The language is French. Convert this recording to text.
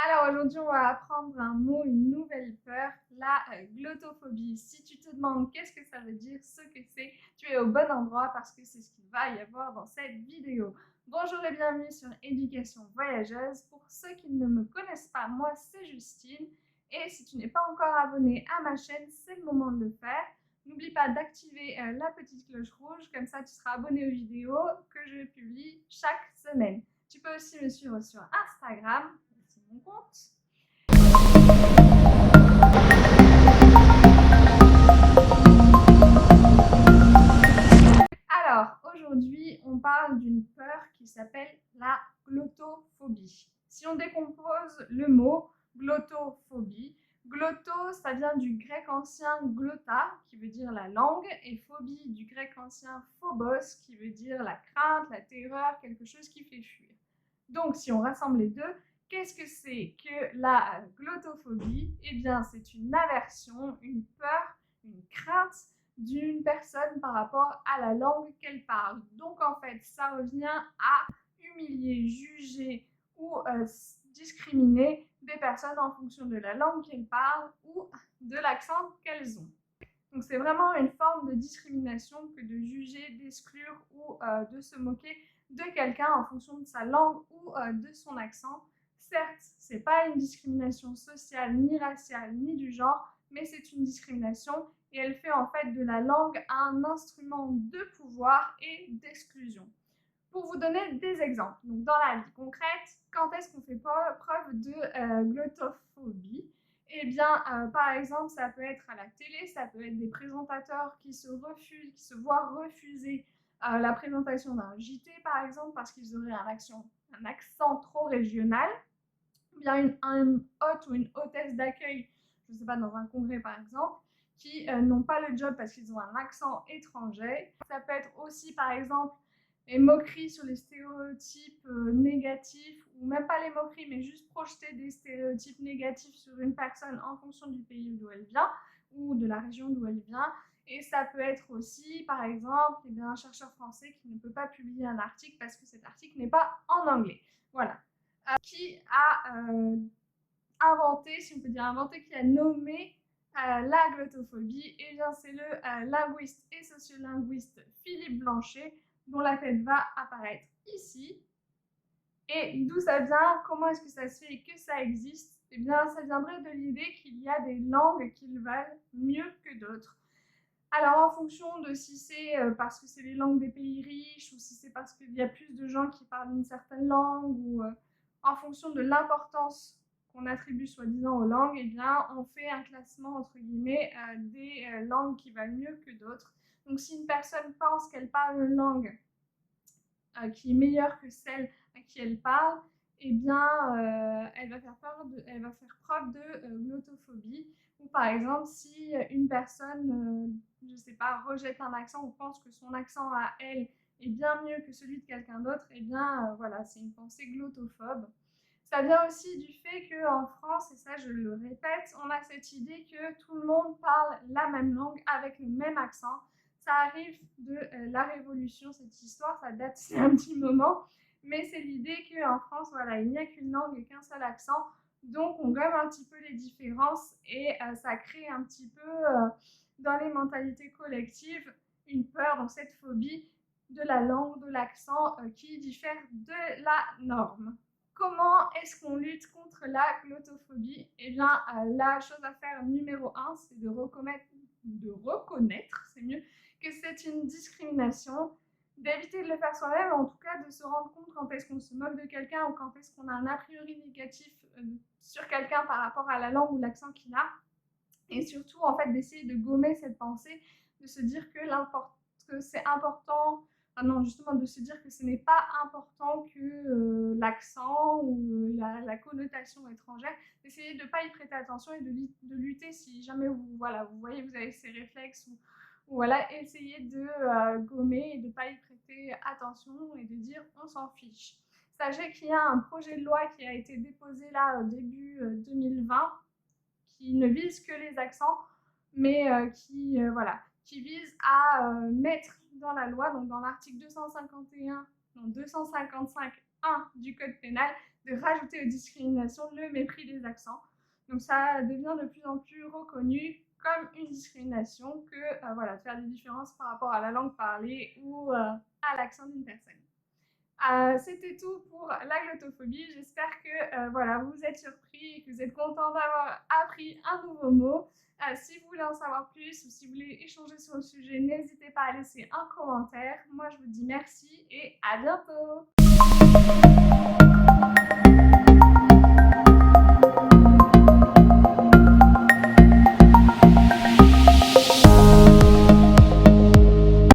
Alors aujourd'hui, on va apprendre un mot, une nouvelle peur, la glottophobie. Si tu te demandes qu'est-ce que ça veut dire, ce que c'est, tu es au bon endroit parce que c'est ce qu'il va y avoir dans cette vidéo. Bonjour et bienvenue sur Éducation Voyageuse. Pour ceux qui ne me connaissent pas, moi c'est Justine. Et si tu n'es pas encore abonné à ma chaîne, c'est le moment de le faire. N'oublie pas d'activer la petite cloche rouge, comme ça tu seras abonné aux vidéos que je publie chaque semaine. Tu peux aussi me suivre sur Instagram, c'est mon compte. Alors, aujourd'hui, on parle d'une peur qui s'appelle la glottophobie. Si on décompose le mot glottophobie, glotto, ça vient du grec ancien glotta, qui veut dire la langue, et phobie du grec ancien phobos, qui veut dire la crainte, la terreur, quelque chose qui fait fuir. Donc, si on rassemble les deux, qu'est-ce que c'est que la glottophobie? Eh bien, c'est une aversion, une peur, une crainte d'une personne par rapport à la langue qu'elle parle. Donc, en fait, ça revient à humilier, juger ou discriminer des personnes en fonction de la langue qu'elles parlent ou de l'accent qu'elles ont. Donc, c'est vraiment une forme de discrimination que de juger, d'exclure ou de se moquer de quelqu'un en fonction de sa langue ou de son accent. Certes, ce n'est pas une discrimination sociale, ni raciale, ni du genre, mais c'est une discrimination et elle fait en fait de la langue un instrument de pouvoir et d'exclusion. Pour vous donner des exemples, donc dans la vie concrète, quand est-ce qu'on fait preuve de glottophobie? Eh bien, par exemple, ça peut être à la télé, ça peut être des présentateurs qui se voient refuser la présentation d'un JT, par exemple, parce qu'ils auraient un accent trop régional, ou bien un hôte ou une hôtesse d'accueil, je ne sais pas, dans un congrès, par exemple, qui n'ont pas le job parce qu'ils ont un accent étranger. Ça peut être aussi, par exemple, les moqueries sur les stéréotypes négatifs, ou même pas les moqueries, mais juste projeter des stéréotypes négatifs sur une personne en fonction du pays d'où elle vient, ou de la région d'où elle vient. Et ça peut être aussi, par exemple, eh bien, un chercheur français qui ne peut pas publier un article parce que cet article n'est pas en anglais. Voilà. Qui a inventé, si on peut dire inventé, qui a nommé la glottophobie? Eh bien, c'est le linguiste et sociolinguiste Philippe Blanchet, dont la tête va apparaître ici. Et d'où ça vient? Comment est-ce que ça se fait et que ça existe? Eh bien, ça viendrait de l'idée qu'il y a des langues qui valent mieux que d'autres. Alors, en fonction de si c'est parce que c'est les langues des pays riches, ou si c'est parce qu'il y a plus de gens qui parlent une certaine langue, ou en fonction de l'importance qu'on attribue soi-disant aux langues, eh bien, on fait un classement, entre guillemets, des langues qui valent mieux que d'autres. Donc, si une personne pense qu'elle parle une langue qui est meilleure que celle à qui elle parle, eh bien, elle va faire preuve de glottophobie. Ou par exemple, si une personne, je ne sais pas, rejette un accent ou pense que son accent à elle est bien mieux que celui de quelqu'un d'autre, eh bien, voilà, c'est une pensée glottophobe. Ça vient aussi du fait qu'en France, et ça je le répète, on a cette idée que tout le monde parle la même langue avec le même accent. Ça arrive de la Révolution, cette histoire, ça date un petit moment, mais c'est l'idée qu'en France, voilà, il n'y a qu'une langue et qu'un seul accent, donc on gomme un petit peu les différences et ça crée un petit peu dans les mentalités collectives une peur, donc cette phobie de la langue, de l'accent qui diffère de la norme. Comment est-ce qu'on lutte contre la glottophobie? Eh bien, la chose à faire numéro 1, c'est de reconnaître, c'est mieux, que c'est une discrimination, d'éviter de le faire soi-même, en tout cas de se rendre compte quand est-ce qu'on se moque de quelqu'un ou quand est-ce qu'on a un a priori négatif sur quelqu'un par rapport à la langue ou l'accent qu'il a, et surtout en fait d'essayer de gommer cette pensée, de se dire que c'est important, non, justement de se dire que ce n'est pas important que l'accent ou la connotation étrangère, d'essayer de ne pas y prêter attention et de lutter si jamais vous, voilà, vous voyez, vous avez ces réflexes ou voilà, essayer de gommer et de ne pas y prêter attention et de dire on s'en fiche. Sachez qu'il y a un projet de loi qui a été déposé là au début 2020 qui ne vise que les accents, mais voilà, qui vise à mettre dans la loi, donc dans l'article 251, non 255.1 du Code pénal, de rajouter aux discriminations le mépris des accents. Donc ça devient de plus en plus reconnu comme une discrimination que voilà, de faire des différences par rapport à la langue parlée ou à l'accent d'une personne. C'était tout pour la glottophobie. J'espère que voilà, vous êtes surpris et que vous êtes content d'avoir appris un nouveau mot. Si vous voulez en savoir plus ou si vous voulez échanger sur le sujet, n'hésitez pas à laisser un commentaire. Moi, je vous dis merci et à bientôt.